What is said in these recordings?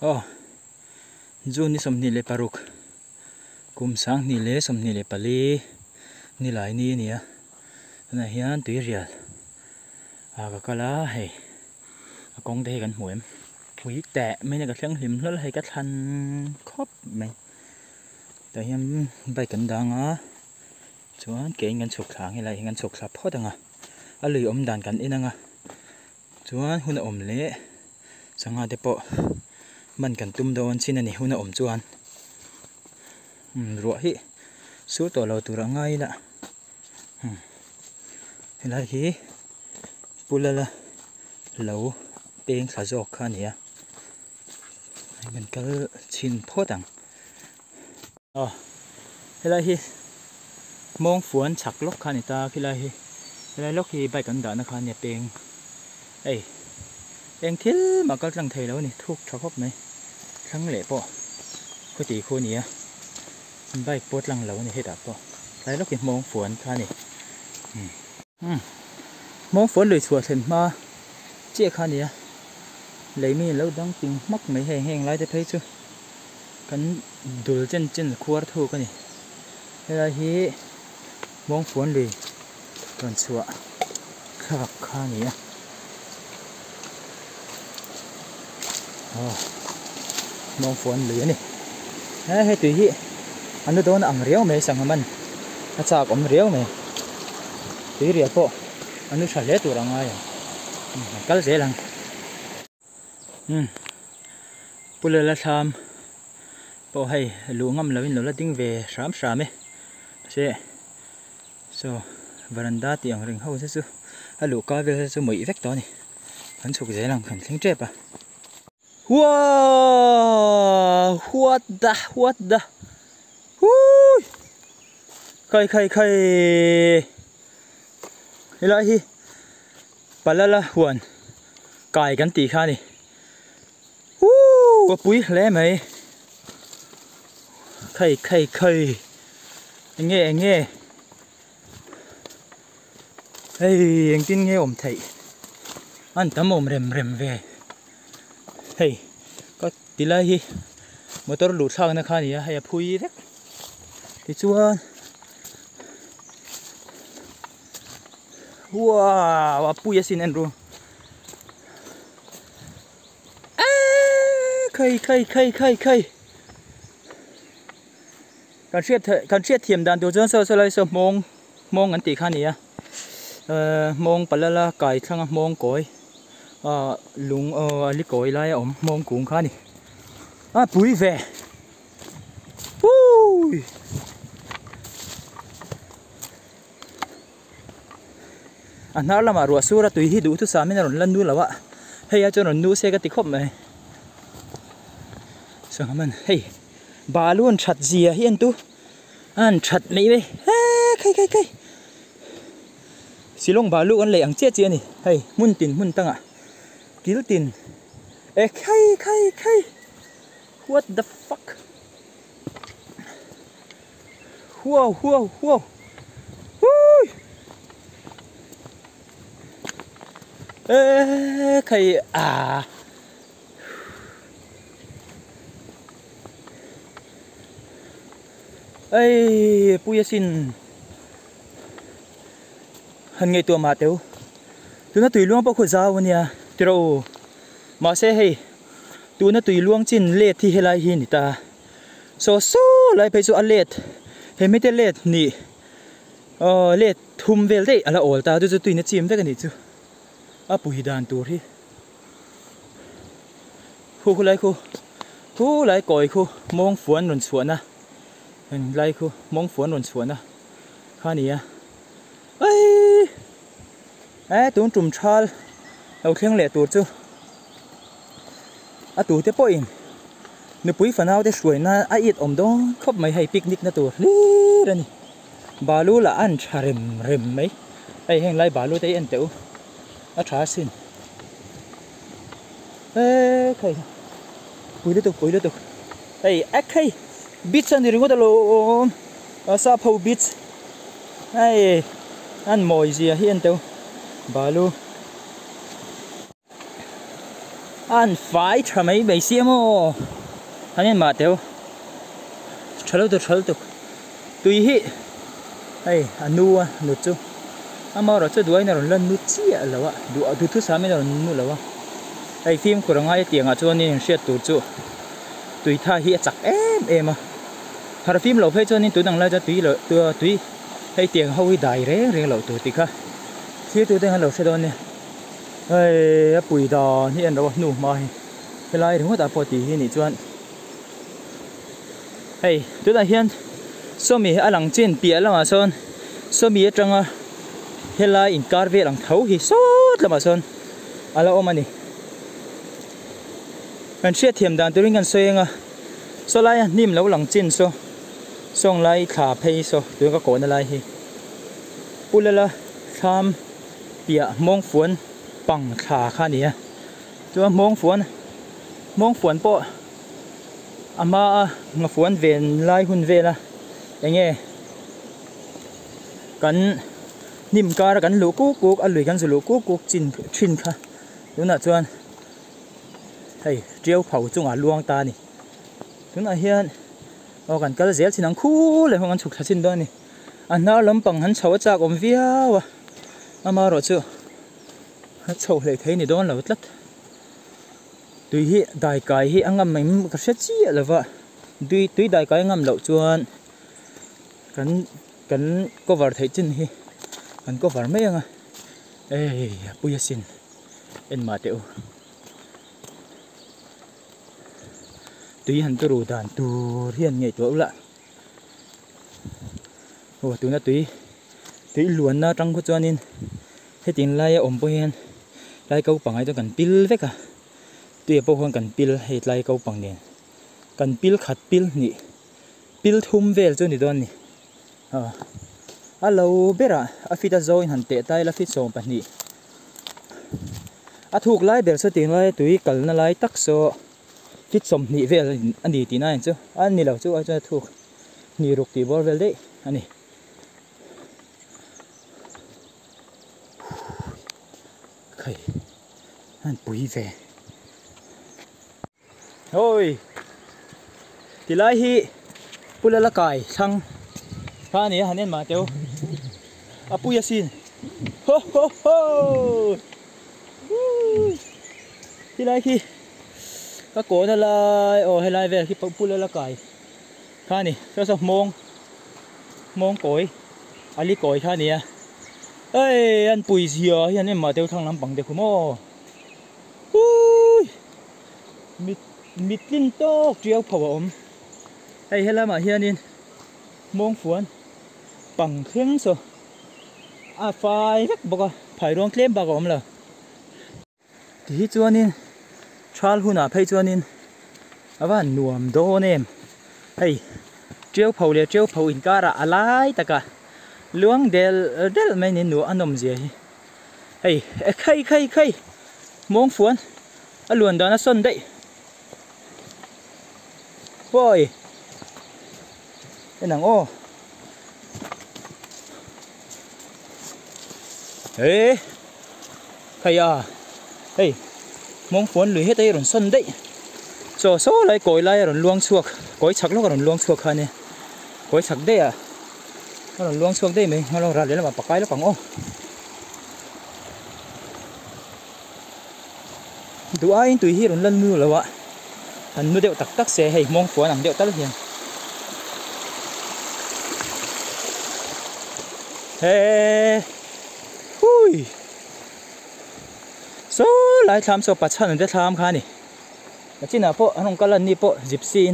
Oh, June ni som ni le paruk. Kum sang ni le som ni le pali. Ni lai ni nia. Na hian tui rial. Ka kala hei. Kong te kan muem. Pui tệ mấy cái thằng lim lol hay cái thằng khóc mày. Tại hian bay kan dang á. Chuan ke ngan chuk thang hi lai ngan chuk thap phot anga. A lui om dan kan in anga. Chuan huna om le. Sanga te po. Man kan tum don chin ani huna om chuan. Ro hi. Su to lo tur angai la. Hilai hi. Pulala lo peng sa jok kha nia. Mình cứ xin phốt đằng. Hilai hi. Mong phuan chak lok kha ni ta hilai lok hi bai kan da na kha ni peng. Ei. Peng thil mà có răng thầy lâu ni thuốc cho khóc này. Khăng lệ po. Có tí khu nia. Bai bốt lăng lâu ni hết đạp po. Lai lok hi mong phuan kha ni. Mong phuan lười chùa thèn ma. Chia kha nia. Lấy mi lâu đang tìm mắc mấy hèn lại để thấy chưa. Cắn đùl chân khuar thu cái này. Đây là hi mong phuan lười còn chùa khạc kha nia. Mong phuan lười này. Hay tùy hi. Anh nó đón ăn réo mày sang mình. Nó chạc ống réo mày. Tùy réo po. Anh nó xả lẽ tụi rằng ai. Cái dễ lắm. Pula la tham po hay lu ngam lawin lo la ding ve ram ấy se so veranda tiang ring ho se su a lu ka ve su moi vek to ni kan chuk je lang kan thing trep à. Wow, what the hui khai hilai hi palala huan kai kan ti kha ni. Có bụi lẽ mày. Khai. Anh nghe. Hey, anh tin nghe ổm thầy. Anh tắm ổm rem về. Hey, có tí lại hi. Motor lụt sang nó khá nè, hay phui đấy. Thì chuan. Wow, phui xin anh luôn. Khai. Kan siết thiểm đàn đồ dân sơ lại sơ mong ngắn tỷ khá nè. Mong palala cài thang mong cối. Lung li cối lại ổm mong cũng khá nè. Bụi về. Nó là mà rùa xua ra tùy hi đủ thứ sao mới nó lần nuôi là vậy. Hay cho nó nuôi xe cái tí khóc mày. Sao mình hey bà luôn chặt gì à hiền tu ăn chặt mấy vậy khai xí lông bà luôn ăn lệ ăn chết gì này hey mun tăng à kíl tin khai what the fuck wow khai à. Ê, bùi xin hân ngày tua mà tiêu tụi nó tùy luông bao khổ giao nè tiêu mà sẽ hay tụi nó tùy luông chín lết thì hay lại hin ta so lại phải so lết hay mấy cái lết nị lết thum về đấy là ổn ta tụi nó chìm thế cái này chứ bùi đàn tụi đi khu lại còi khu mong phuan luồn xuân à. Mình lại khu mong phuan luồn xuân à. Khá nè. Tụi trùm chal đầu thiên lệ tụi chứ. Tụi tiếp bội. Nếu bụi phần nào để suy na ít ổm đó khóc mấy hay picnic na tụi. Lý ra nè. Bà lũ là ăn chà rìm mấy. Hèn lại bà lũ thấy ăn tiểu. Trả xin. Khơi. Bụi liên tục. Khai. Beach anh đi ngồi đó sa phâu beach. Ăn mồi gì hiện đâu bà lu anh phải thà mấy bầy xiêm ô anh em mà theo chalo tu tùy hi hey anu nu chu ama rồi chu đuôi này rồi lần nu chia là vợ đuôi tu thứ sáu mới rồi nu là vợ hey phim của ngay tiếng à cho nên sẽ tu chu tùy tha hi chặt em à hà phim lâu phê cho nên tụi đằng lại cho tùy hay tiếng hậu đại ré ré lâu tụi tì khá khi tụi đang lâu sẽ đón nè hey bụi đỏ hiện đâu nụ mai cái lại đúng không ta bỏ tí hi nị chuan hey tụi ta hiện số mi ở lăng trên bia là mà son số mi ở trong à hiện lại in car về lăng thấu hi sốt là mà son ala ôm anhกันเชียเทียมดานตัวนี้กันเสียงอ่ะโซไลนิ่มแล้วหลังจินโซส่งไล่ขาเพย์โซตัวก็โกนอะไรฮีปุเลละทำเปียมองฝนปังขาข้านี้ตัวมองฝนโปะอามาเงาฝนเวนไล่หุ่นเวละอย่างเงี้ยกันนิ่มการกันลูกกุกอลุยกันสุลูกกุกจินชินค่ะตัวน่ะจวนเฮ้ยเจียวเผาจุงลวงตานี่ถึงน่ะเฮียนเอากันก็เสียสินังคู่เลยของกันฉุกชัดชินด้วยนี่อันน่าล้มปังหันเฉาจากอมเวียวะอามารอเจ้าเฉาเลยเทนี่โดนเหล่าตัดตุยฮีได้ไก่ฮีอังงำไม่กระเซ็ดจี้เลยวะตุยได้ไก่งำเหล่าจวนกันก็วาร์ไทยจินฮีกันก็วาร์ไม่ยังอ่ะเอ้ยปุยสินเอ็นมาเตอตุยหันตัวรูดานตัวเรียนไงตัวละโอ้ตัวนั้นตุยล้วนน่าจังก็จวนนินให้ติงไล่อมไปเห็นไล่เกาปังให้ตัวกันปิลเวกอะตัวพวกคนกันปิลให้ไล่เกาปังเนี่ยกันปิลขัดปิลนี่ปิลทุ่มเวลจนนี่โดนนี่เราเบระอาฟิตาโซนหันเตะใต้ละฟิตโซนปันนี่ถูกไล่เบลสติงไล่ตุยกัลน่าไล่ตักโซฟิตสมนี่เวลอันดีตีน่าเห็นจ้ะอันนี้เราจ้ะจะถูกนี่รุกตีบอลเวลได้อันนี้ใครอันปุ๋ยเวโอ้ยตีไล่ฮีปุเลละกายช่างข้านี้หันเน้นมาเตียวปุยสินโฮโฮโฮตีไล่ฮีก็โกนอะไรโอ้ให้ไล่เวลที่พูดเลยละไก่ข้านี่ก็สักมองโกยอันนี้โกยข้านี่เอ้ยอันปุ๋ยเสียยันนี่มาเที่ยวทางลำปังเด็กคุณโม่มิดลิ้นโต๊ะเจียวผอมไอ้เฮล่ามาเฮียนินมองฝนปังเครื่องโซไฟเล็กบอกว่าไผ่รวงเคลมบอกผมเลยที่จวนนินชาลหุ่นเพย์จวนนินว่าหน่วมโดเนมเฮ้ยเจียวเผาเลยเจียวเผาอินการะอะไรตะกะล้วงเดลไม่นินหนูอันนมเสียเฮ้ยใครมองฝนล้วนดอนส้นได้โว้ยเป็นหนังโอ้เฮ้ยใครเฮ้ยมองฝนหรือให้ได้หล่นส้นได้โซ่ไรโกยไรหล่นลวงชวกโกยฉักแล้วก็หล่นลวงชวกคันเนี่ยโกยฉักได้หล่นลวงชวกได้ไหมเราราดเลยแล้วมาปักไก่แล้วปังโอ้ดูไอ้ตุยที่หล่นลั่นมือเลยวะอันนู้นเดี๋ยวตักเสียให้มองฝนหนังเดี๋ยวตักเหียนเฮ้หุ้ยโซ่หลายทำโซ่ปัดชันได้ทำค่ะนี่แต่ที่น่ะพวกน้องกะลันนี่พวกจิบซีน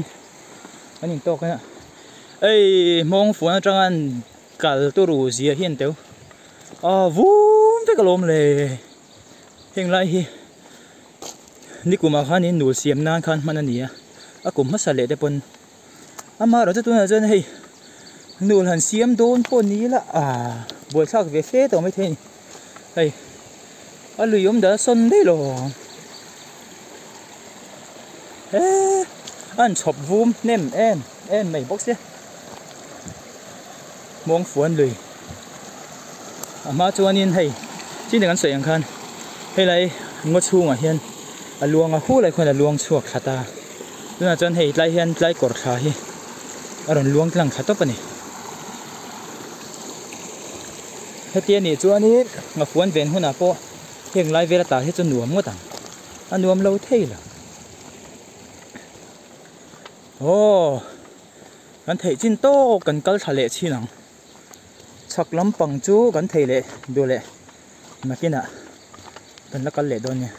อันนี้โตกันนะเอ้ยมองฝนจังอันกัลตัวรูเสียเห็นเตียววูมไปกระลมเลยเฮงไรฮีนี่กูมาค่ะนี่หนูเสียมนานคันมันนี่กูมาสเลดได้ปนมาเราจะตัวนั้นจะให้หนูหันเสียมโดนปนนี้ละบวยชักเวฟตัวไม่เท่เฮ้ยลุยมเดาสนได้หรออันชอบวูมเน่มเอ็นไม่บอกเสียมองฝนเลยมาจวนนินให้ที่หนึ่งกันสวยอย่างคันให้ไรงดชูงเฮียน luang a khu lạiคนluang chuak khata tuna chon hei tlai hian tlai kor thla hi aron luang tlang khatop ani hetia ni chuani nga fuan ven huna po heng lai vela ta hi chu nuam ngotang anuam lo theila ô kan thei chin to kan kal thale chinang chak lampang chu kan thei le do le makina kan la kal le don nia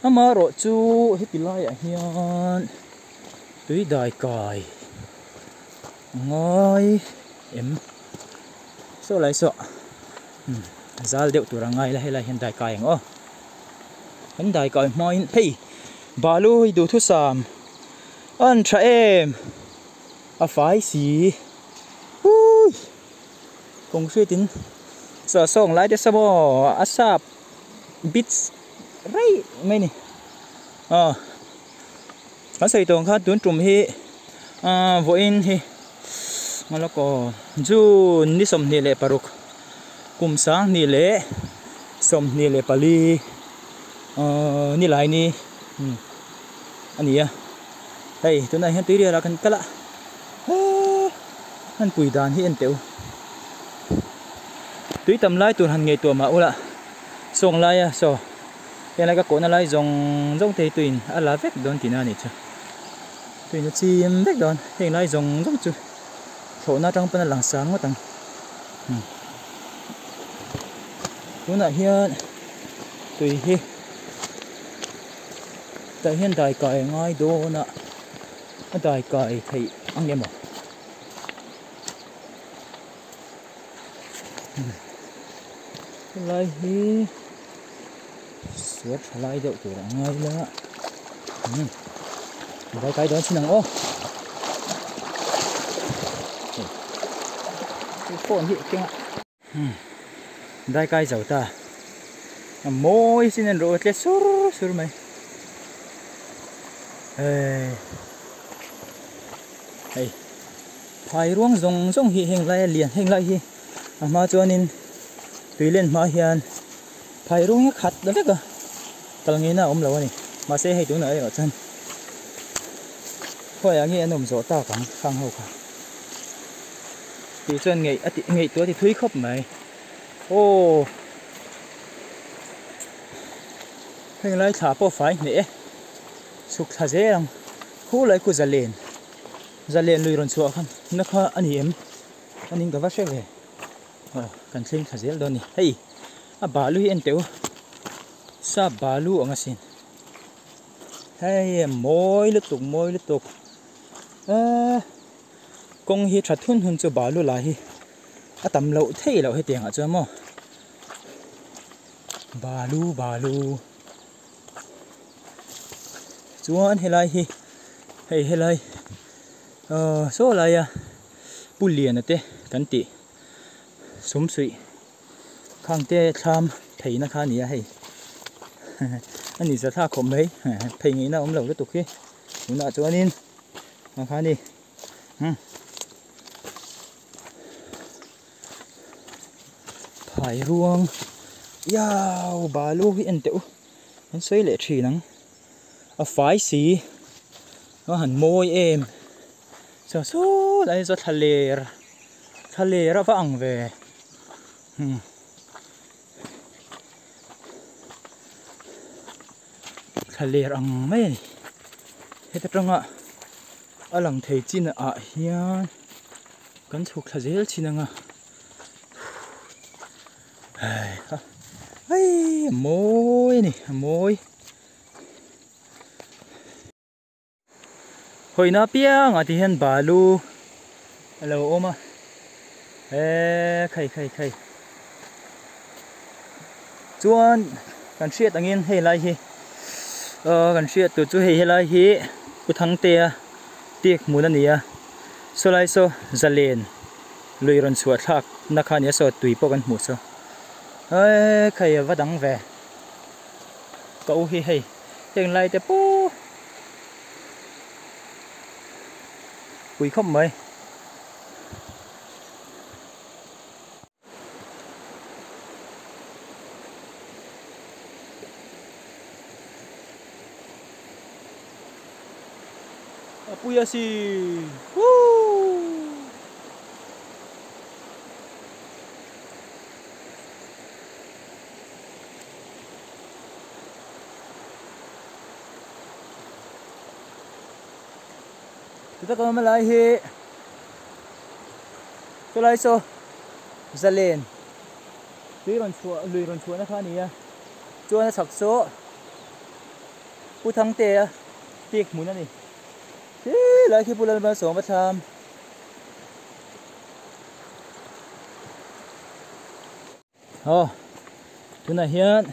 ama ro chu hi tilai a hian tui dai kai ngai em so lai so zal deuh tur angai la hela hian dai kai ang o kan dai kai main hei balu hi du thu sam an tha em a fai si ui kong suy tin so song lai de samo asap bits rai mai ni kan sei tong kha tun trum hi vo in hi malako jun ni som ni le paruk kum sang ni le som ni le pali ni lai ni ania hei tunai hian tui ria kan kala han pui dan hi en teu tui tam lai tur han ngei tu ma ula song lai a so yana ka ko na lai zong zong te tuin ala vek don tina ni cha tuin na chim vek don heng lai zong zong chu tho na tang pan lang sang ma tang tuna hian tui hi ta hian dai kai ngai do na dai kai thei ang emo lai hi suốt lai đậu tuổi ngay là dai kai đó chinang o phone hi kenga dai kai zau ta moi sinen ro tle sur sur mai hey phai ruang zong zong hi heng lai lian heng lai hi ama chuanin tuilen ma hian phai ruang khat da veka talngina om lo ani ma se hei tu na ai chan hoi angi anom zo ta kang khang ho kha ti chuan ngei tu ti thui khop mai ô heng lai tha po phai ne suk tha je rang hu lai ku zalen lui ron chu khan na kha ani em aning ka va she ve kan thling tha zel don ni hei a balu hi en teu sa balu anga sin hei moi lu tuk kong hi thathun hun chu balu la hi atam lo thei lo he tiang a chu mo balu chuan helai hi hei helai so lai ya pulian ate kan ti sum sui khang te tham thei na kha nia hei ani za tha khom mai phei ngi na om lo tuk hi una chuanin ma kha ni phai ruang yaw balu hi en teu an soi le thi nang a phai si nó hẳn môi em sao số lại do thale ra vang về thale răng mấy hết trăng ạ ở lăng thầy chín ạ hiền cắn thuộc thà dễ chín à ai môi nè môi hồi na piang à thì hiện balu hello oma khay chuan kan siat angin hei lai hi kan siat tu chu hei lai hi uthang te tiek mun ania so lai so zalen luiron suat thak na khan ya so tui po kan mu so khay vadang ve kau hi hei teng lai te po quỳ không mấy Apuya si. Kita kau malai tôi lấy số ra lên lùi còn chua nó khá nè chua nó sặc số bu thắng tè tiệc muốn này thế lại khi bu lên bao số mà tham chỗ này hiện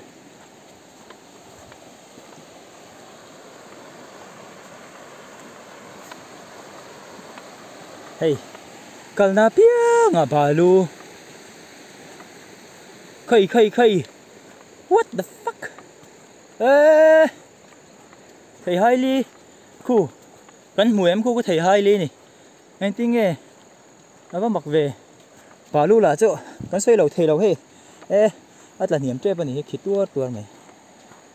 hey kalna pia nga balu khai what the fuck thầy hai ly khu gắn mùi em khu có thầy hai ly này anh tin nghe nó có mặc về balu là chỗ gắn xoay lầu thầy lầu he ắt là niệm chơi bên này khít tua mày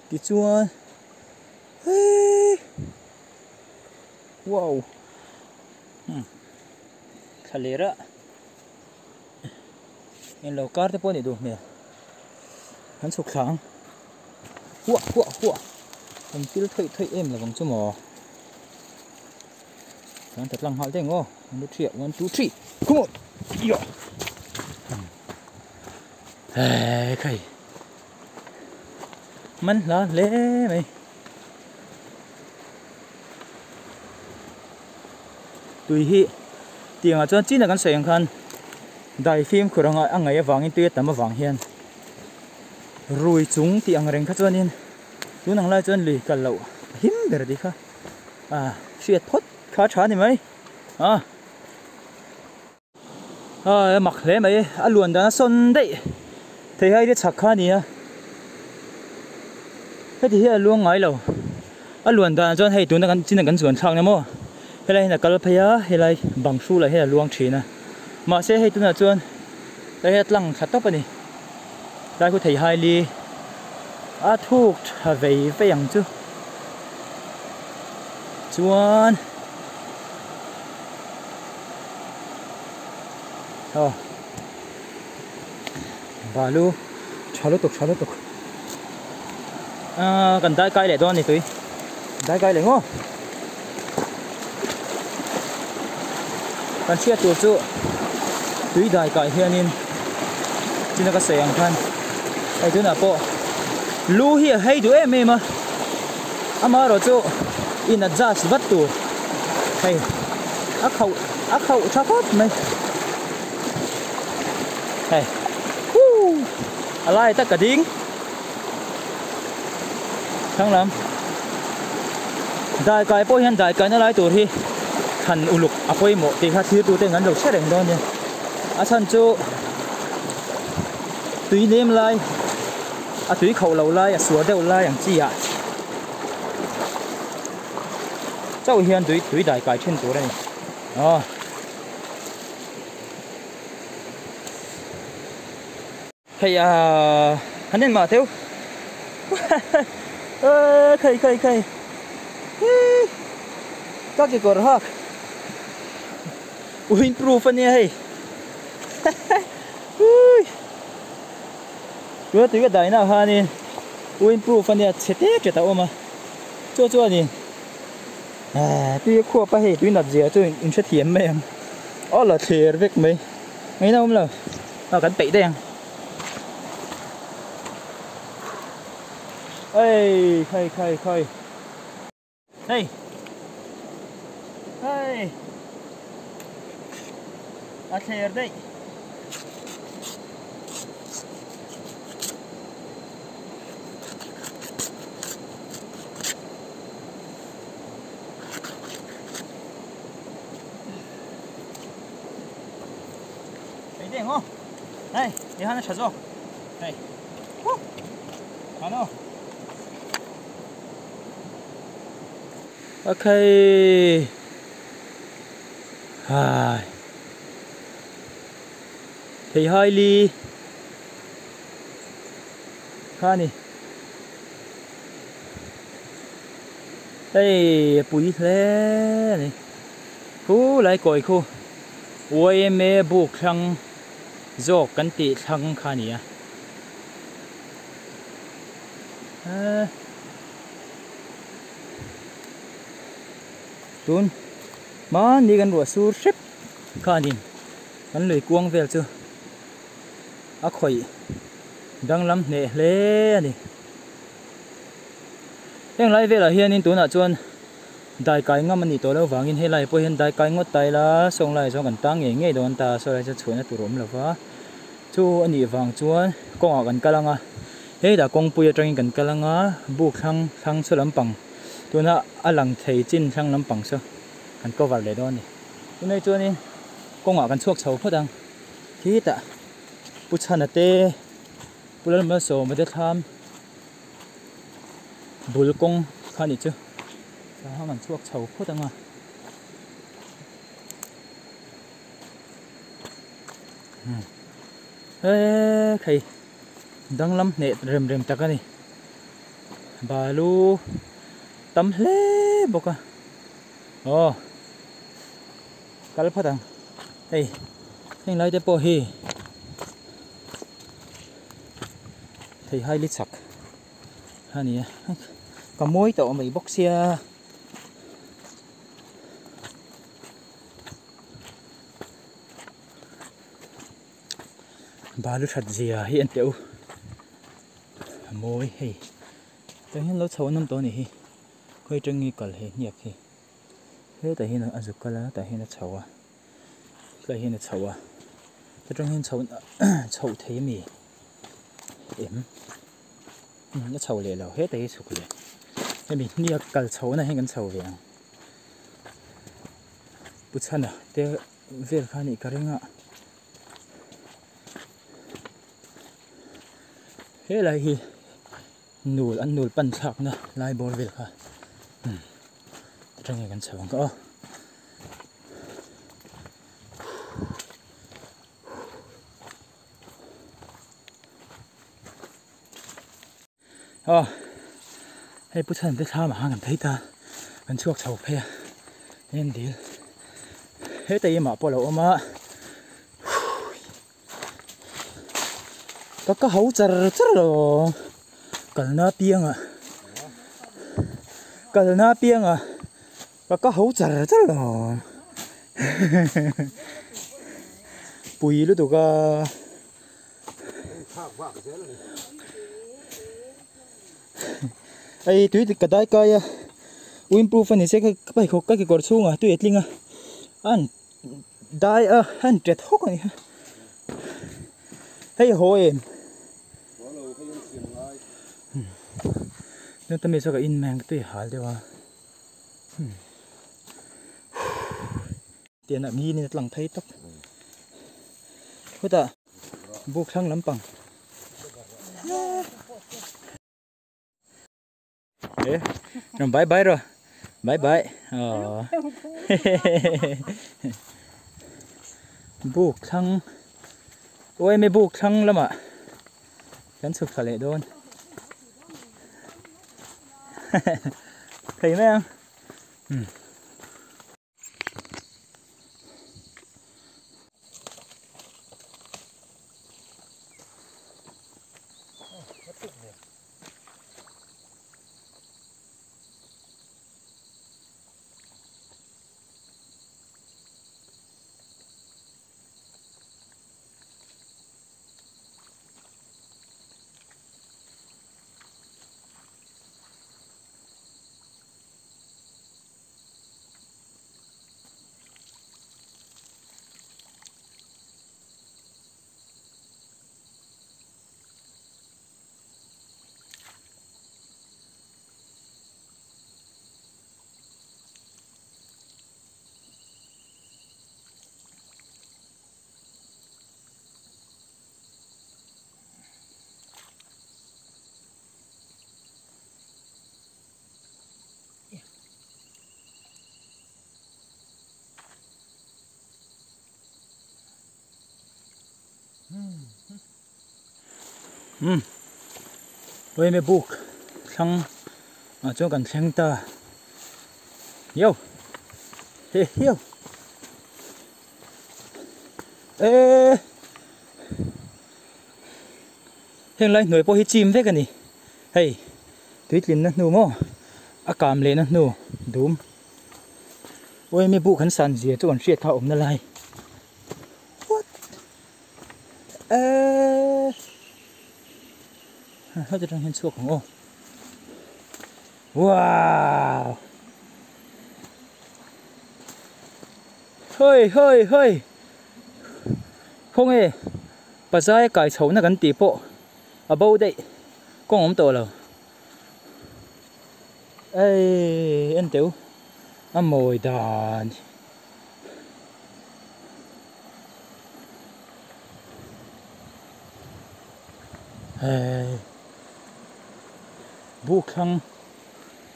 kí chuan wow Khalera en lo kar te poni du me han suk thang hua han til thoi em là vòng chu mò han thật lăng hal te ngo 1 2 3 come on yo khai man la le mày tùy hi tiếng cho chín là con sợi khăn đại phim của anh ấy vàng in tuyết tấm vàng hiền rồi chúng thì anh rèn khát cho nên chúng nàng lại chân lì cả lậu hiếm để đi khá xuyệt phốt khá chán thì mấy mặc lẽ mấy luôn đã xuân đấy thấy hay đi chặt khá nhỉ thế thì hiện luôn ngay lầu luôn đã cho hay chúng ta chín là con sợi khăn này mà cái này là kalpaya cái này bằng su là cái là luang chỉ nè mà sẽ hay tôi là chuan đây là lăng sát tóc này đây có thể hai ly thuốc về phải ăn chứ chuan và lu chả lúc tục cần đai cây để đoan này tôi đai cây để ngôกันเชื่อตัวจู่ดุยได้ไก่เฮียนินจินก็เสียงพันไอ้ตัวน่ะปอลูเฮียให้ดูเอ็มมาอามาเราจู่อินจ้าสวัตตัวเฮ้ยเขาชักพอดไหมเฮ้ยอะไรตะกระดิ่งทั้งลำได้ไก่ปอเฮียนได้ไก่นั่นไรตัวที่ทันอุลุกอภัยหมดตีข้าซื้อตัวเต็งงั้นเราเชื่อเร่งตอนนี้ฉันจูตุยเลี้ยมลายตุยเขาเหลาลายสวนเดาลายอย่างจี้เจ้าเฮียนตุยได้ไก่เช่นตัวได้ใครฮันนี่มาเที่ยวใครก็เกี่ยวกับฮักวินปรูฟันเนี่ยให้รู้ตัวก็ได้นะฮะนี่วินปรูฟันเนี่ยเฉดเฉดเอามาจ้วนี่ตัวขวบไปให้ตัวนัดเสียตัวอินเสียมไหมอ๋อเหรอเทียร์เวกไหมไม่น่ามั้งเหรอเอากันเตะได้ยังเฮ้ยใครเฮ้ยอาเทียร์ได้ไปเด้งอ๋อเฮ้ยนี่ฮันน่ะชัดจ้ะเฮ้ยฮันน่ะโอเคthì hai ly khá nè đây bụi thế này khu lại còi khu ôi mẹ buộc thằng dọc cắn tị thằng khá nhỉ tuôn mà đi gần rùa su sếp khá nhỉ hắn lười cuông về chưa ác khỏi đang lắm nè lê này em lại về là hiện in tuôn à chuan đại cái ngắm anh tổ lâu vàng in hay lại bôi hiện đại cái ngót tay là xong lại xong gần tăng nghe nghe đồn ta sau lại sẽ chuồn tụ rộm là vả chú anh vàng chuan con ở gần Kalanga thế đã con bùi trong gần Kalanga buộc thang số lắm bằng tuôn à lăng thầy chín thang lắm bằng sao gần câu vào để đó này hôm nay chuan in con ở gần chuộc sầu phất đằng khí ta bút chân tê bút lên mà sầu mà để tham bùi công khá nhỉ chứ hàng ngàn chuộc sầu phất đằng à ê thầy đang lắm nè rem rem ta cái này bà lu tắm lé bọc à ồ cái phát đằng đây anh lấy cái bộ hi thầy hai lít sặc ha nè có mối tàu mấy bóc xe bà lu thật gì à hiện tiểu mối hi tại hiện lối sâu năm tối này hi khơi trăng nghi cẩn hi nhiệt hi thế tại hiện là ăn dục cái lá tại hiện là sâu à tại hiện là sâu à tại trong hiện sâu sâu thế mì em nó sâu lẹ lâu hết tại sụp lẹ cái mình nhiệt cẩn sâu này hay cẩn sâu vậy bút chân à thế về khai này cái răng ạ thế là hi nul ăn nul pan sạc nè lại bò về cả trong ngày gần sớm có hay bút chân tới tham mà hàng thấy ta gần chuộc sầu phe nên đi hết tay mà bỏ lỗ mà có hấu chật chật rồi cần na pieng à có hấu chật chật rồi bùi lúc tụi cái ai túi thì cái đại cái improve này sẽ cái bài học cái gọi xuống à túi linh à anh đại anh chết hốc này hay hồi em nên tao mới sao cái in mang túi hal đấy wa tiền là mi nên lằng thấy tóc thôi ta buộc thăng lắm bằng ê rồi bye bye rồi bye bye buộc thăng ôi mày buộc thăng lắm ạ gắn sụp thả lệ đôn thấy mấy em ôi mày buộc thăng ở chỗ gần xem ta Yo. Hey, yo. Ê. Hiện lại người po hi chim thế cái này. Hey. Tuyết linh nó nu mò. À cam lên nó nu. Đúng. Ôi mẹ bu khăn sàn gì cho còn chuyện thao ôm nó lại. What? Ê. Hơi cho hiện suộc không ô. Wow. Hơi. Không hề. Bà giai cải xấu nó gắn tí bộ. Ở bầu đây. Con ống tổ lầu. Ê, anh tiểu. Anh mồi đàn. Ê. Buộc thăng.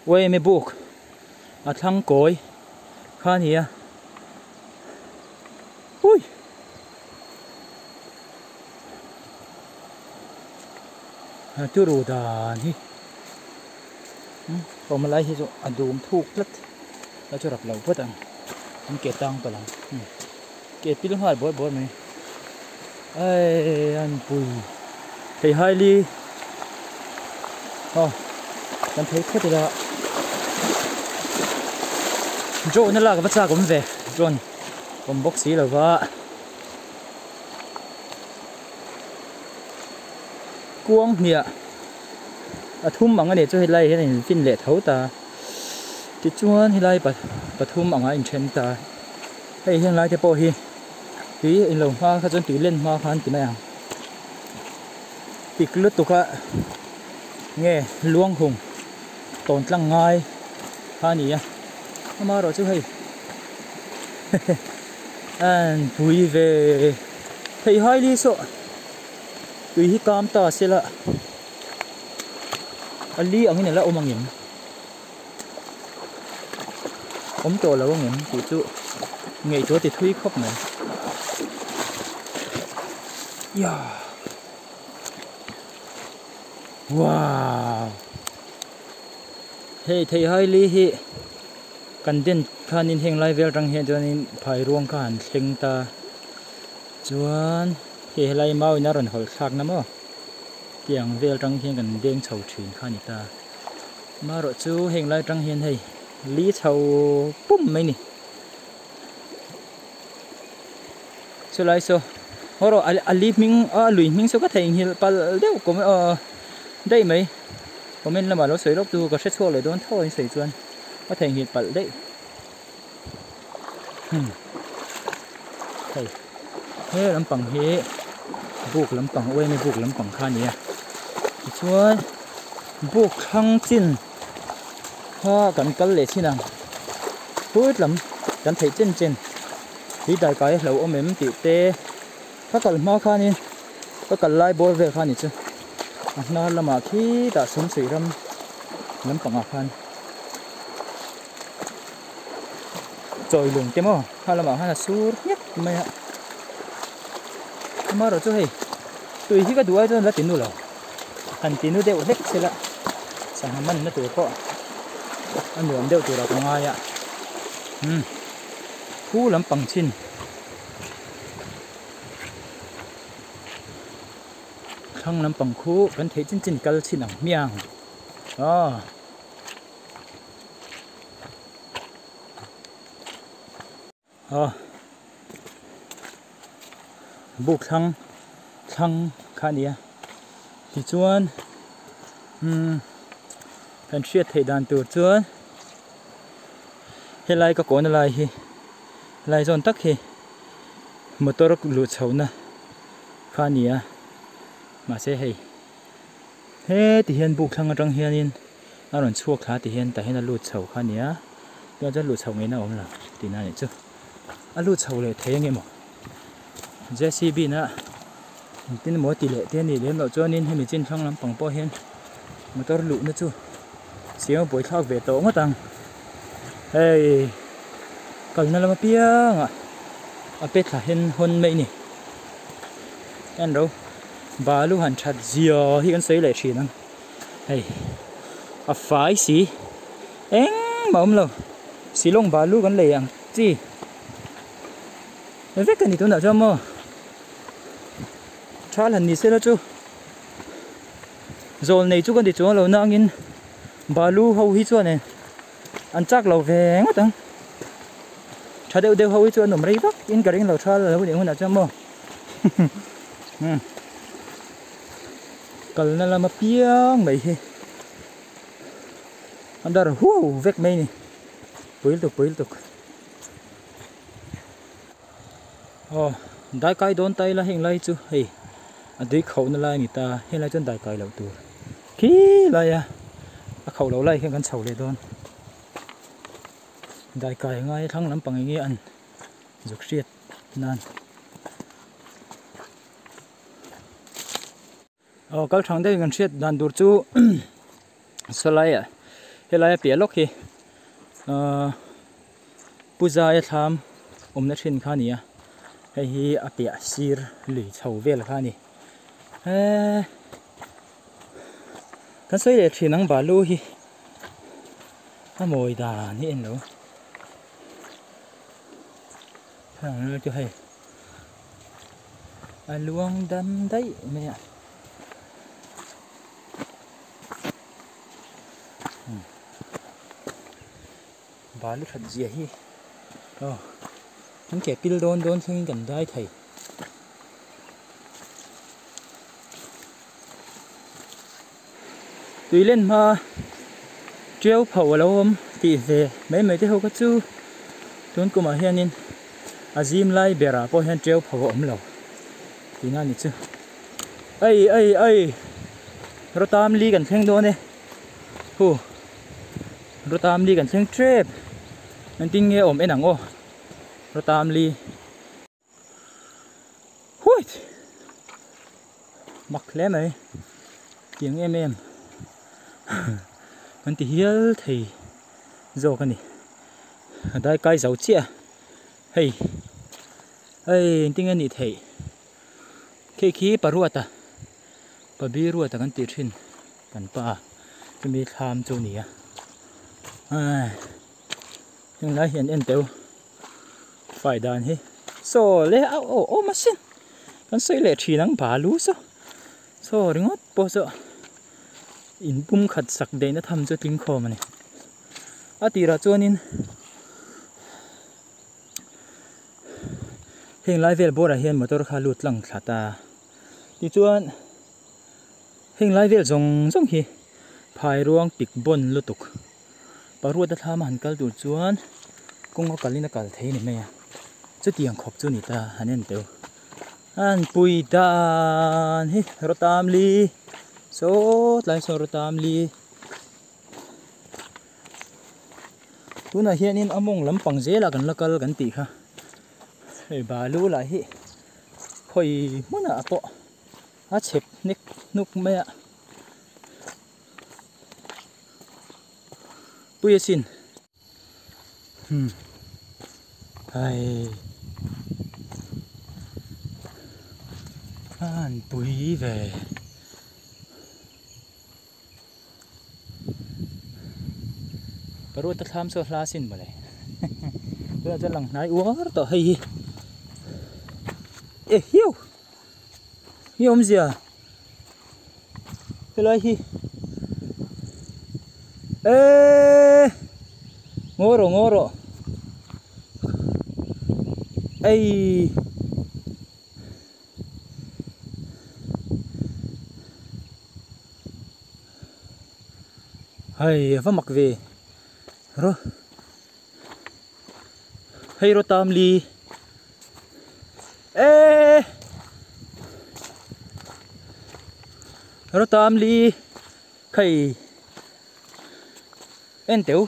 Quay mê buộc. À thăng cối. Khá nhỉ à. Ui. Chú rù đàn hi. Còn mà lấy hi rồi. Anh đùm thuốc lất. Nó cho rập lầu vất anh. Anh kể tăng tờ lòng. Kể tí lưng hoài bối mày. Ê anh bùi. Thầy hai ly. Anh thấy thế là Rô nó là cái bắt xa của mình về. Rôn. Còn bốc xí là vợ. Cuông nè. Thum bằng cái này cho hết lại thế này phim lệ thấu ta. Thì chuan hết lại bà thum bằng cái trên ta. Hay hiện lại thì bộ hi. Tí in lồng hoa khá chân tí lên hoa khán tí này à. Tí cứ lướt tục á. Nghe luông hùng. Tổn lăng ngay. Khá nhỉ à. Mà rồi chứ hay. Anh vui về. Thầy hai lý sợ. Tùy hi cam ta sẽ là. Anh lý ở cái này là ôm bằng nghiệm. Ôm tổ là ôm nghiệm. Thì chú. Ngày chúa thì thui khóc này. Yeah. Wow. Hey thầy hai lý hi. Cần đến khá nín hình lại về răng hiện cho nên phải ruộng khá hẳn sinh ta. Chuan. Hi lại mau nó rần hồi khắc nắm ô. Tiếng về răng hiện cần đen chầu truyền khá nhị ta. Mà rồi chú hình lại răng hiện hay. Lý chầu bùm mấy nì. Chú lại số. Hồi rồi lý mình lùi mình số có thể hình bà đeo của mình đây mấy. Của mình là mà nó sấy lốc tu có xét xô lại đón thôi sấy chuan. Có thể hình bà đấy. Hey. Thế lắm bằng hết. Buộc lắm bằng ôi này buộc lắm bằng khá nhỉ. Chuan. Buộc khăng chín. Hoa cần cân lệ xin năng. Hút lắm. Cần thấy chân. Thì đại cái lâu ôm em tiểu tê. Các cần mau khá nhỉ. Các cần lại bố về khá nhỉ chứ. Nó là mà khi đã sống sỉ râm. Lắm bằng ngạc khăn. Trời lùng tím ô. Hay là mà hay là suốt nhất mày ạ. Mà rồi chứ hề. Tùy khi có đuôi cho nó tín nụ lầu. Hẳn tín nụ đều hết xe lạ. Sáng hẳn mần nó tùy có. Anh nhuộm đều tùy đó cũng ai ạ. Khu lắm bằng chín. Khăn lắm bằng khu. Vẫn thấy chân call chín nặng miang. Buộc thăng khá nhỉ. Thì chuan. Hẳn chuyện thầy đàn tụt chuan. Hết lại có cổ nó lại hi. Lại dọn tắc hi. Một tổ lụt sầu nè. Khá nhỉ. Mà sẽ hay. Thế thì hiện buộc thăng ở trong hiện in. Nó còn chua khá thì hiện tại hiện là lụt sầu khá nhỉ. Nó rất lụt sầu ngay nào ổng là. Thì nào nhỉ chứ. Lụt sầu lại thế nghe một. JCB nè. Tin mỗi tỷ lệ tiền thì đến lộ cho nên hay mình trên trong lắm bằng bao hen. Mà tôi lụt nữa chứ. Xíu buổi thao về tổ mất tăng. Hey. Cần nó là piang ạ. Bết là hen hôn mây nè. Anh đâu. Bà lúc hẳn chặt dìa thì con xấy lại chỉ năng. Hey. Phải xí. Em mà lâu. silong balu kan le ang chi vek kan ni tu na cho mo tra lần ni se la chu zol nei chu kan di chu lo na angin balu ho hi chu ne an chak lo ve ngatang cha deu deu ho hi chu nom rei vak in garing lo tra lo ni huna cha mo kal na la ma piang mai hi andar hu vek mai ni puil tuk dai kai don tai la hing lai chu hei adui khau na lai ni ta heng lai chon dai kai lo tu ki la ya a khau lo lai heng kan chho le don dai kai ngai thang lam pang nge an juk riat nan kal thang dei ngan riat dan dur chu salaya helaya pia lok hi puja ya tham omna thin kha ni a hei hi apia sir lui chho vel kha ni kan soi le thinang balu hi a moi da ni en lo thang cho hay a luang dam dai me a balu thật dễ hi hắn kẻ pil don sang gần đây thầy tùy lên mà treo phẩu lâu thì về mấy cái hộp cá chu tuấn cũng mà hiện in azim lai bera po hiện treo phẩu lâu thì na nít chứ ai rồi tam ly gần thang đó nè rồi tam ly gần thang trep anh tin nghe ổn em nặng ô rồi tam ly hui mặc lẽ này tiếng em anh thì hiếu thì rồi cái này đây cây dầu chia hey anh tin nghe nị thầy khi khí paruata pabiruata kan ti thin kan pa chumi tham chu ni nhưng lại hiện en teu phải đàn hi so le ô mà xin kan soi le thi nang ba lu so ringot po so in pum khat sak de na tham chu ting kho mani atira chuanin heng lai vel bora hian motor kha lut lang thlata ti chuan heng lai vel zong hi phai ruang pik bon lutuk paru da thama han kal tur chuan kungo kalina kal thei ni me chu tiang khop chu ni ta hanen teu an pui dan hi rotam li so lai so rotam li tuna hian in among lampang zela kan lakal kan ti kha ei balu la hi khoi muna apo a chep nik nuk me a pui sin ai an pui về baru ta tham so hla sin bale ra cha lang nai uar to hei e hiu om zia helai hi ngoro ai hay va mặc về rồi hay rồi tam li rồi tam li khay en teu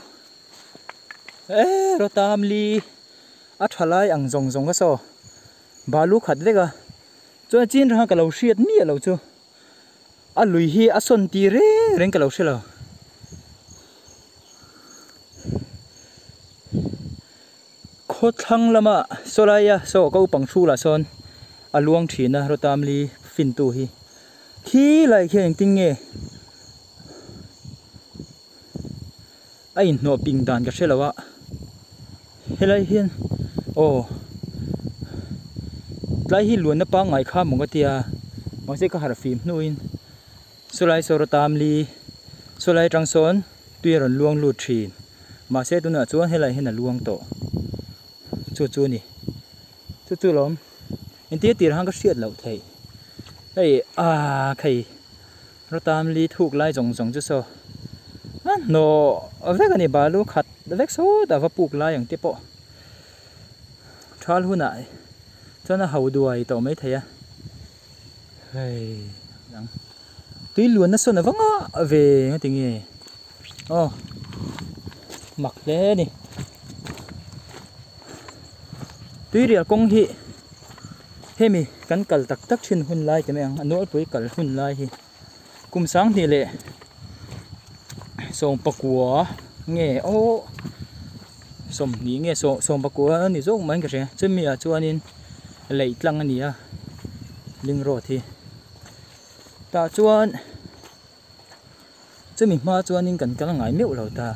rồi tam li at halai ang zong ka so balu khat veka cho chin ra ka lo hriat mi lo chu a lui hi a son ti re reng ka lo hre khot thang lama solaya so ko pang thu la son aluang thina rotam li fin tu hi khi lai khen ting nge ai no ping dan ka hrelawa helai hian oh lai hi luan na pa ngai kha monga tia ma se ka har fim nuin sulai sorotam li sulai trangson tuiron luang lu thin ma se tuna chuan helai hena luang to chu ni chu lom in tia tir hang ka hriat lo thei ei khai rotam li thuk lai jong chu so no vek ani balu khat vek so da va puk lai ang te po thal hunai chana hau duai to mai theya hei dang tui luan na sona wanga ve ngatinge oh mak le ni tui rial kong hi hemi kan kal tak tak thin hun lai te meng anol pui kal hun lai hi kum sang ni le song pakua nge o som ni nge som pakua ni zong man ka re chumi a chuanin lei tlang ani a ling ro thi ta chuan chumi ma chuanin kan kal ngai meu lo ta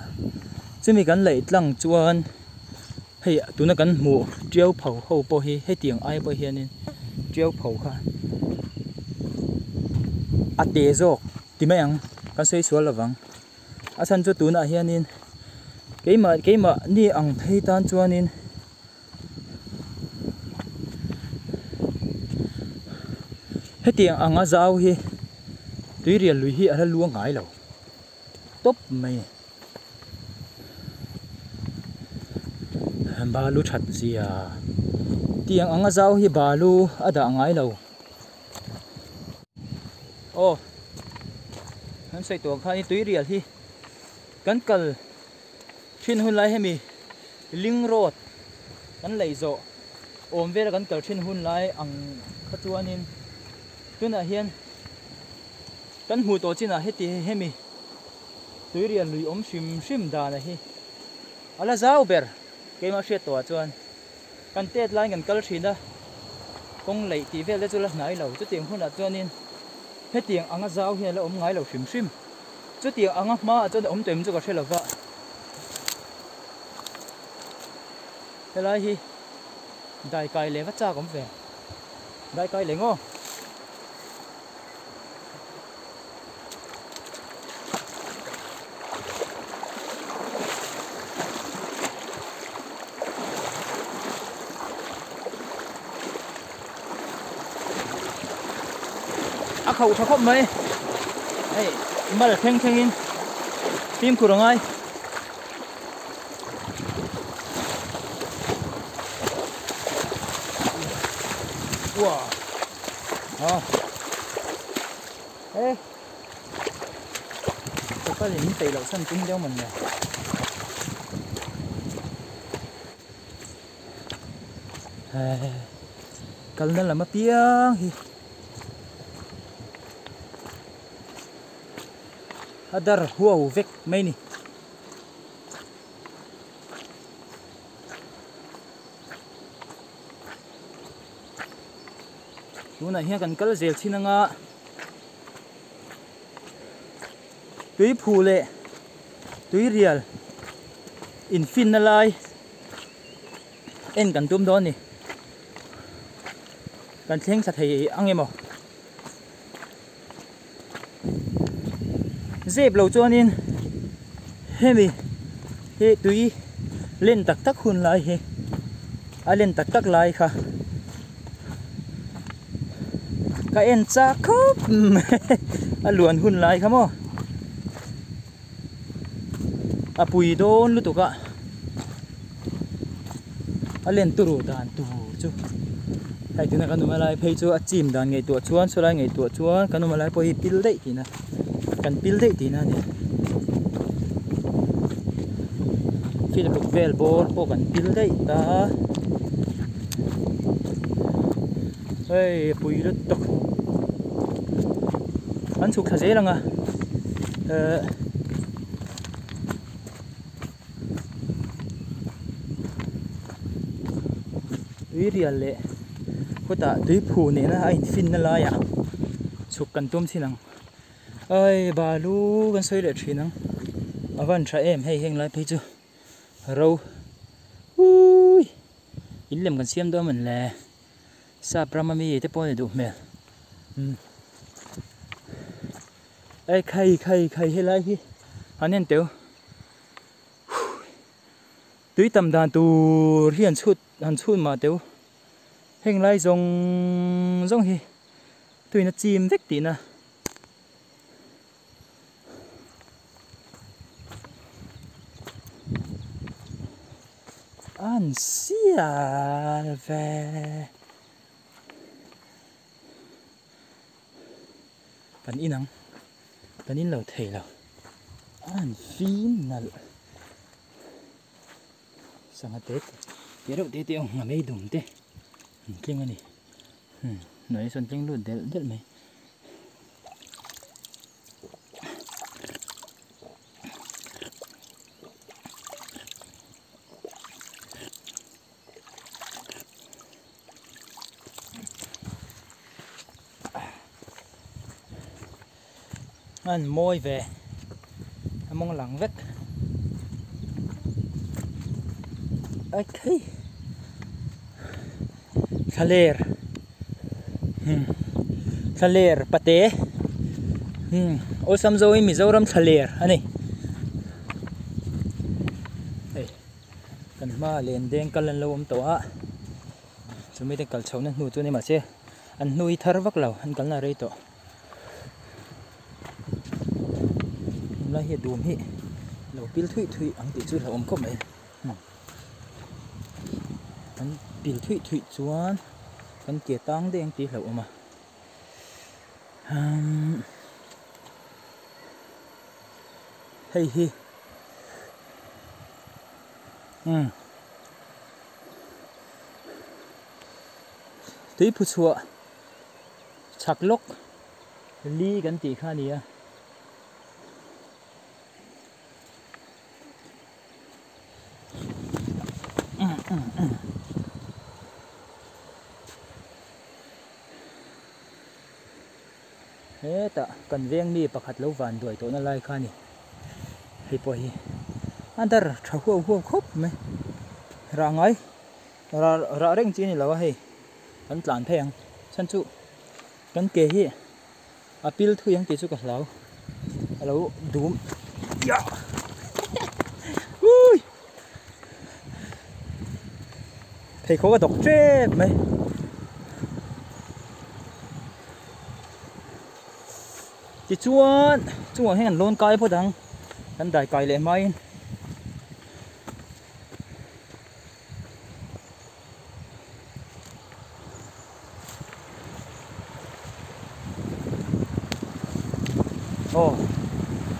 chumi kan lei tlang chuan hei tuna kan mu triau phau ho po hi he tiang ai po hianin triau phau kha ate zo ti mayang kan sei sual lawang asan chu tuna hianin keima ni ang thei tan chuanin he tiang anga zau hi tui rial lui hi ala luang ngai lo top mai balu that zia tiang anga zau hi balu ada ngai lo oh han sei to khai tui rial hi kan kal thin hun lai hemi ling road kan lei zo om vera kan kal thin hun lai ang khachuanin tuna hian kan mu to china heti hemi tui rial lui om shim da na hi ala zau ber keima hriat to chuan kan tet lai kan kal thina kong lei ti vel le chula nai lo chu tiang hun a chuanin he tiang anga zau hi la om ngai lo shim chu tiang anga ma chuan om tem chu ka threlova helai hi dai kai le va cha kom ve dai kai le ngo khẩu thắc khóc mấy, ấy mà là theng in, phim của ai, wow, ê, có phải là những tỷ lệ xanh chung đeo mình nè, cần nên là mất tiếng thì adar huau vek mai ni tuna hian kan kal zel thinanga tui phu le tui rial in fin na lai en kan tum don ni kan thleng sa thei angemo dẹp lâu cho nên hemi he tui lên tắc tắc hun lại he lên tắc tắc lại kha cái en cha khóc luồn hun lại khamo pui don lu tu ka lên turu dan tu chu hay tu na kanu malai phei chu chim dan ngai tu chuan solai ngai tu chuan kanu malai po hi pil dei ti na kan pil dei ti na ni fil buk vel bor po kan pil dei ta ei pui ru tok an suk thaje langa rial le kota tui phu ne na ai fin na la ya suk kan tum sinang ai balu kan soi le thinang avan tha em hei heng lai phei chu ro in lem kan siam do man le sa pramami te pon du mel ai khai helai hi hanen teu tui tam dan tu rian han chut ma teu heng lai zong hi tui na chim vek ti na an sia ve pan inang pan in lo thei lo an fin nal sanga te ro te nga mei dum te kling ani nói son kling lu del mai anh môi về mong lặng vết ok Thaler pate ol samzoi Mizoram Thaler ani hey kan ma len deng kalan lo om to a chumi te kal chhona hnu chu ni ma che an hnui thar vak lo an kal na rei to la hi dum hi lo pil thui ang ti chu lo om khop mai an pil thui chuan kan ke tang deng ti lo oma hey hi tui pu chua chak lok li kan ti kha ni a ta kan veng mi pakhat lo van duai to na lai kha ni hei po hi andar thahu khop me rangai ra reng chi ni lawa hei kan tlan pheng chan chu kan ke hi apil thu yang ti chu ka hlau alo dum ya ui thei kho ka dok tre mai chỉ chuan hẹn lôn cay phố đằng anh đại cày lại mai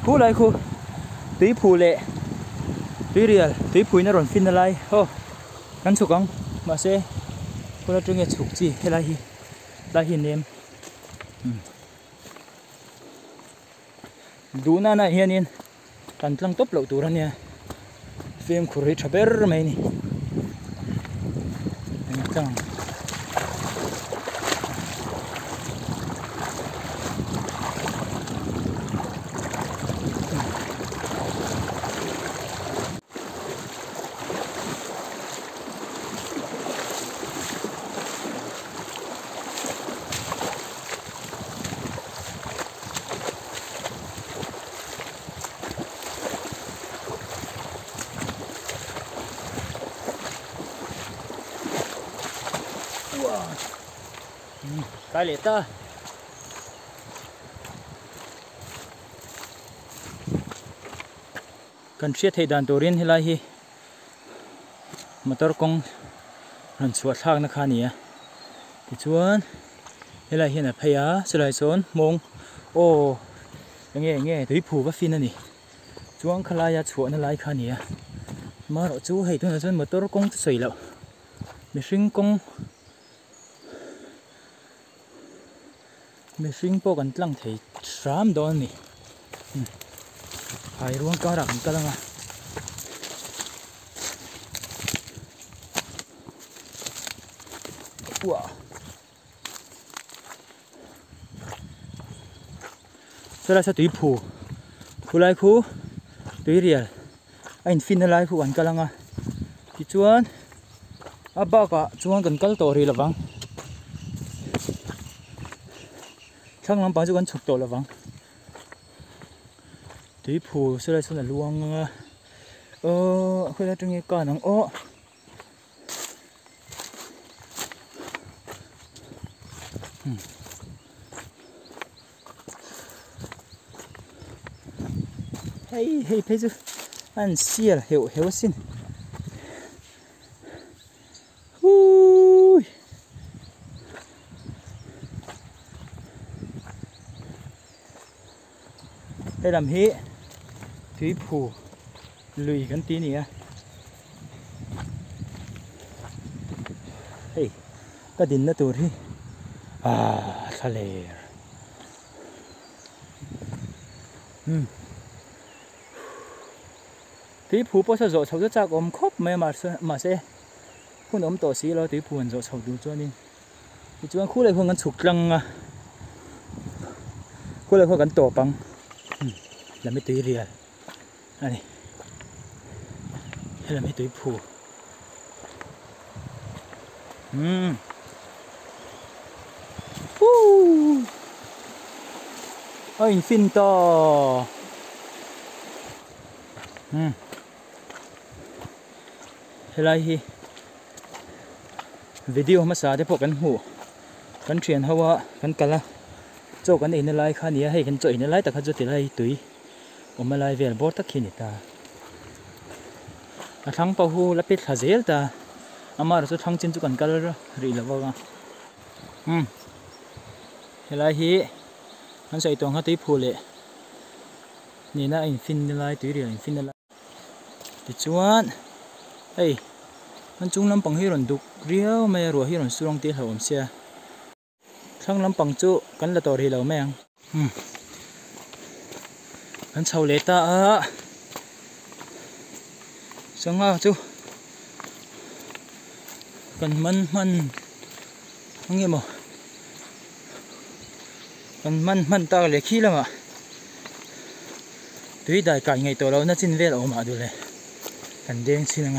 khu lại khu tí phù lệ tí riêng tí phùi nó còn phun lại cắn chụp cong mà xe khu là trưng nghe chụp gì hay là hi nem đủ na này hiền cần tăng tốc lộ tù ra nè phim khuri chaber mai ni tăng cái lệ ta cần siết thầy đàn torin hay là hi motor công lần suốt thang nó khá nhỉ thì chuan hay là hiện là phải á sẽ lại xuống mông nghe thấy phù vắt phin này chuan khá là chuột nó lại khá nhỉ mà rồi chú hay tôi là chuan motor công sấy lậu mình sinh công mình sinh poกันตั้งที่3 ดอนนี่หายร่วงกระดังกันแล้วว้าสุดท้ายตุยผู้ไล่ผู้ตุยเรียลไอ้ฟินไล่ผู้อันกันแล้วที่ชวน ba cả chuan kan kal to ri lawang thang lam pa chu kan chuk to lawang tui phu se lai chuna luang khoi la tringe ka nang o hey hey pe chu an sial heu sin hui đây làm hi thủy phù lùi cái tí này hey cái đỉnh nó tụt đi thà lề thủy phù bao giờ rồi sau đó chắc ôm khóc mà sẽ khuôn ôm tổ xí lo thủy phù rồi sau đó cho nên thì chúng khu này không cần sụt lăng khu này không cần tổ bằng là mấy túi rìa này hay là mấy túi phù ôi fin to hay là hi video mà sao để bộ căn hủ căn truyền hawa căn cala cho căn này lại khá nhiều hay căn chơi này lại tất cả cho tiền lại túi mà lại về bớt tất khi này ta thằng bảo hu là biết khá dễ ta mà rồi thằng trên cho căn cala rồi rì là vào hay là hi hắn sẽ toàn hết túi phù lệ này là anh fin lại túi rồi anh fin lại thì chuan hey anh chung lắm bằng hiron đục riêu mày rồi hiron suong tê hậu xe sang lắm bằng chỗ cắn là tỏi thì lâu mày anh sau lệ ta sang à chú cần man không nghe mà cần man ta lệ khí lắm à tuy đại cả ngày tối lâu nó chín về lâu mà được lệ cần đen xin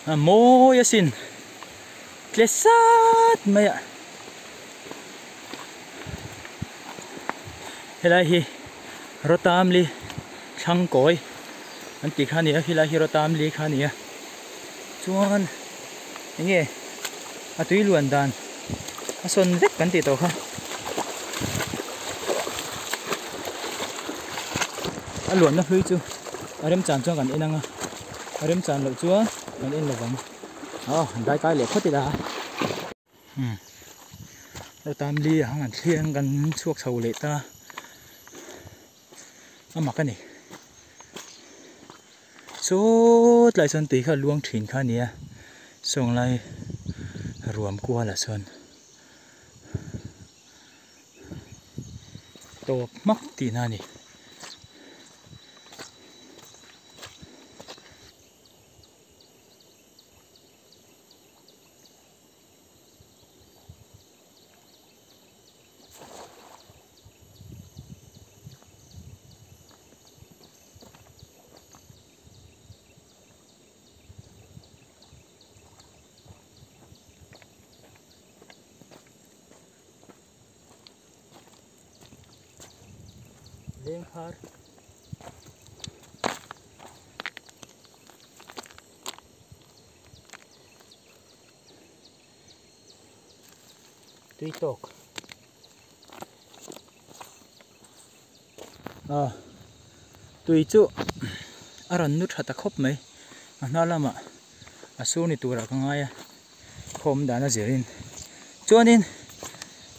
à mô ya xin lệ sát mày ạ hay là hi rotam li thang cối anh chỉ khá nhiều hay là hi rotam li khá nhiều chuan nghe túi luồn đàn xuân rất cẩn thận không luồn nó hơi chứ em chán cho gần in năng em chán lợi chúa gần in là vòng đại cái lệ khuất thì đã rồi tam ly hàng ngàn thiên gần chuộc sầu lệ ta mặc cái này số lại xuân tí khá luông thìn khá nia xong lại ruộng qua là xuân tổ mắc tí na nè lên khar tùy tộc tùy chú aran nút hạt khop mấy nó làm số này tụi ra cái ngay không đã nó dễ lên cho nên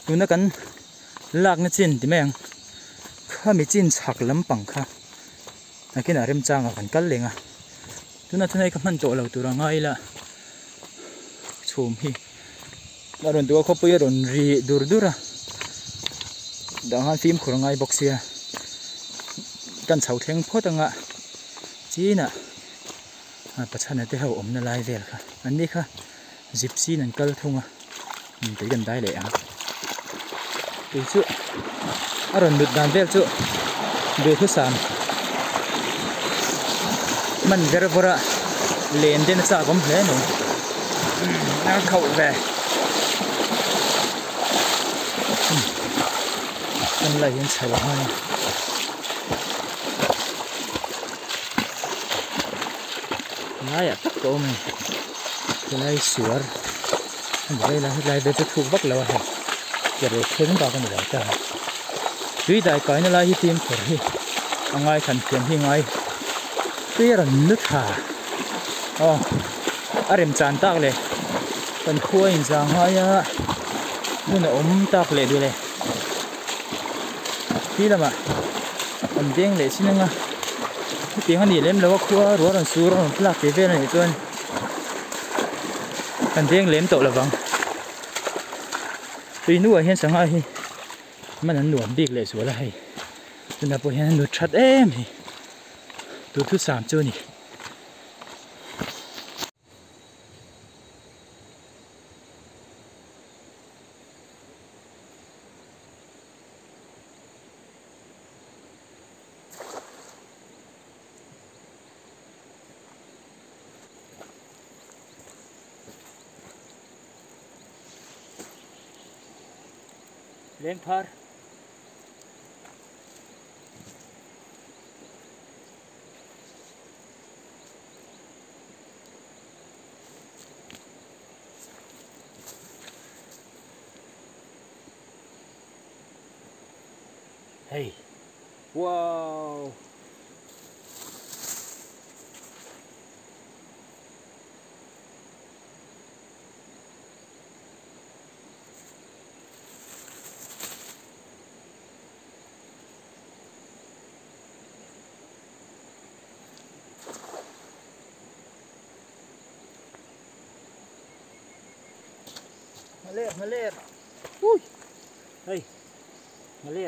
tụi nó cần lạc nó chín thì mấy khá mấy chín sạc lắm bằng khá cái nào em trang còn cắt liền tụi nó thế này các bạn chỗ lâu tụi ra ngay là chùm hi là rồi tụi khop bây rồi ri dur đang ăn phim của ngay boxiaกันเสาเทียงพอตั้งจีน่ะประชันที่เขาอมน่าลายเวลค่ะอันนี้ค่ะจิบซีนั่นก็ทุ่งตีกันได้เลยตีจุอร่อยดุดดานเวลจุดูทุสานมันเวลา lên đến xa cũng thế nữa nó khẩu về anh lại hiện xảy hơn lái à tắc cổ mình cái này sửa đây là lại để cho thu bắc lâu hay giờ để thêm vào cái này cả tuy đại cái này là tìm thôi anh ai thành tiền thì ngay tuy là nước hà em chán tắcเลยเป็นขั้วอินจังให้นู่นตากเลยดูเลยที่ละมาอันเด้งเลยสินึงที่อันนี้เล่มแล้วว่าขั้วรัวรันซูรันพลักเตะเลยตัวอันเด้งเล่มโตละบังตัวนู้นเห็นสังหารมันหนวดบิ๊กเลยสวยเลยตัวนั้นพอเห็นหนวดชัดตัวทุกสามตัวนี่เลี้ยงพาร์เฮ้ยว้าวมาเล่อุ้ยเฮ้ยมาเล่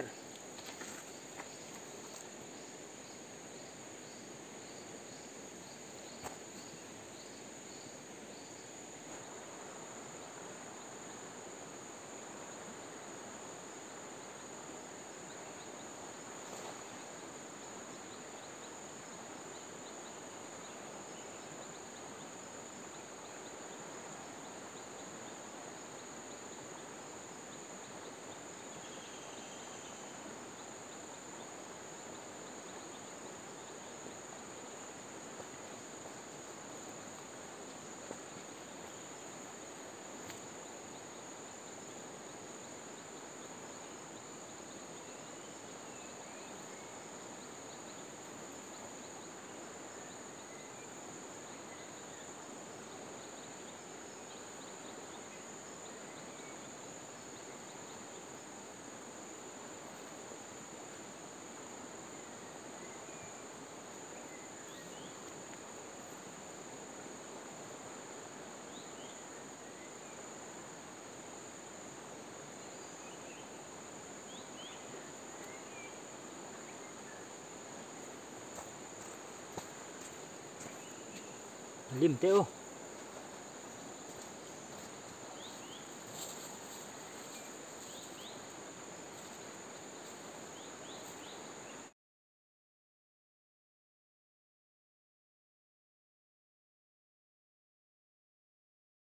lim teo